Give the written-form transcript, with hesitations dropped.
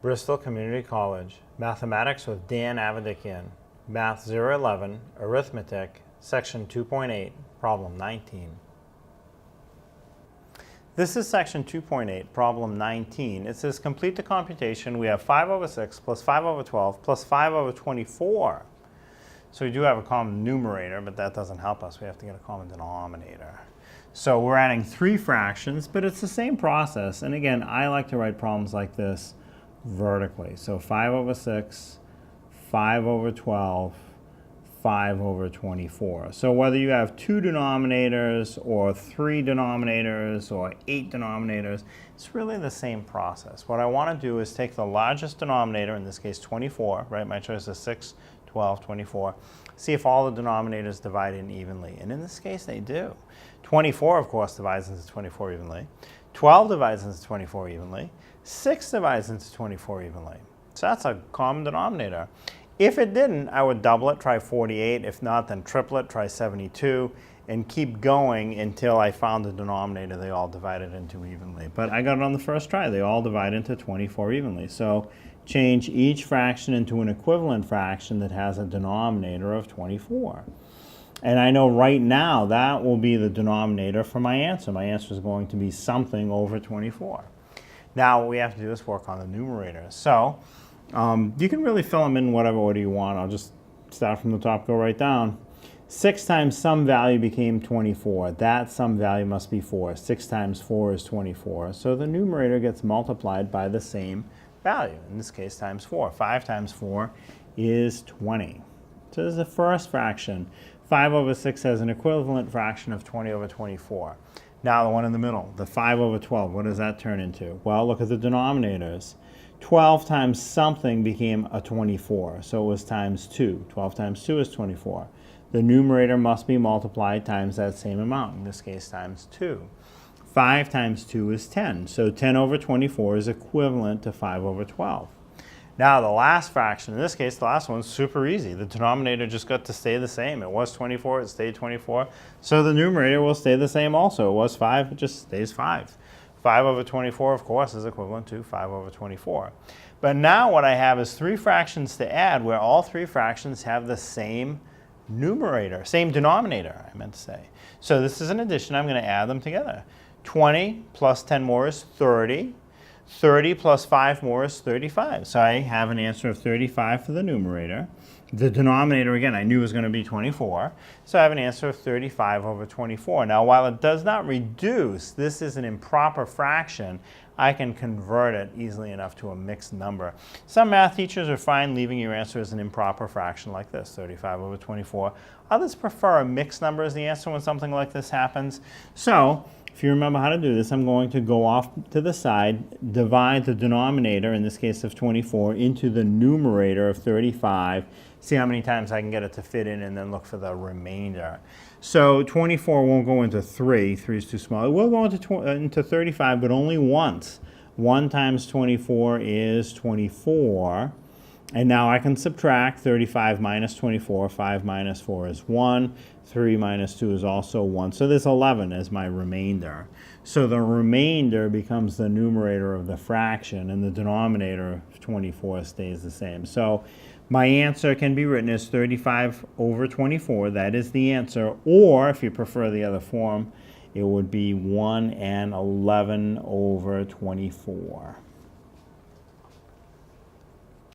Bristol Community College, Mathematics with Dan Avedikian, Math 011, Arithmetic, Section 2.8, Problem 19. This is Section 2.8, Problem 19. It says complete the computation. We have 5 over 6 plus 5 over 12 plus 5 over 24. So we do have a common numerator, but that doesn't help us. We have to get a common denominator. So we're adding 3 fractions, but it's the same process. And again, I like to write problems like this vertically. So 5 over 6, 5 over 12, 5 over 24. So whether you have 2 denominators or 3 denominators or 8 denominators, it's really the same process. What I want to do is take the largest denominator, in this case 24, right? My choice is 6, 12, 24. See if all the denominators divide in evenly. And in this case, they do. 24, of course, divides into 24 evenly. 12 divides into 24 evenly. 6 divides into 24 evenly. So that's a common denominator. If it didn't, I would double it, try 48. If not, then triple it, try 72, and keep going until I found the denominator they all divided into evenly. But I got it on the first try. They all divide into 24 evenly. So change each fraction into an equivalent fraction that has a denominator of 24. And I know right now that will be the denominator for my answer. My answer is going to be something over 24. Now what we have to do is work on the numerator. So you can really fill them in whatever order you want. I'll just start from the top, go right down. 6 times some value became 24. That some value must be 4. 6 times 4 is 24. So the numerator gets multiplied by the same value, in this case times 4. 5 times 4 is 20. So this is the first fraction. 5 over 6 has an equivalent fraction of 20 over 24. Now the one in the middle, the 5 over 12, what does that turn into? Well, look at the denominators. 12 times something became a 24, so it was times 2. 12 times 2 is 24. The numerator must be multiplied times that same amount, in this case times 2. 5 times 2 is 10, so 10 over 24 is equivalent to 5 over 12. Now the last fraction, in this case the last one's super easy. The denominator just got to stay the same. It was 24, it stayed 24. So the numerator will stay the same also. It was 5, it just stays 5. 5 over 24, of course, is equivalent to 5 over 24. But now what I have is 3 fractions to add where all 3 fractions have the same numerator, same denominator, I meant to say. So this is an addition. I'm going to add them together. 20 plus 10 more is 30. 30 plus 5 more is 35. So I have an answer of 35 for the numerator. The denominator, again, I knew was going to be 24. So I have an answer of 35 over 24. Now, while it does not reduce, this is an improper fraction, I can convert it easily enough to a mixed number. Some math teachers are fine leaving your answer as an improper fraction like this, 35 over 24. Others prefer a mixed number as the answer when something like this happens. So if you remember how to do this, I'm going to go off to the side, divide the denominator, in this case of 24, into the numerator of 35, see how many times I can get it to fit in, and then look for the remainder. So 24 won't go into 3. 3 is too small. It will go into 35, but only once. 1 times 24 is 24. And now I can subtract 35 minus 24. 5 minus 4 is 1. 3 minus 2 is also 1. So there's 11 as my remainder. So the remainder becomes the numerator of the fraction, and the denominator of 24 stays the same. So my answer can be written as 35 over 24. That is the answer. Or, if you prefer the other form, it would be 1 and 11 over 24.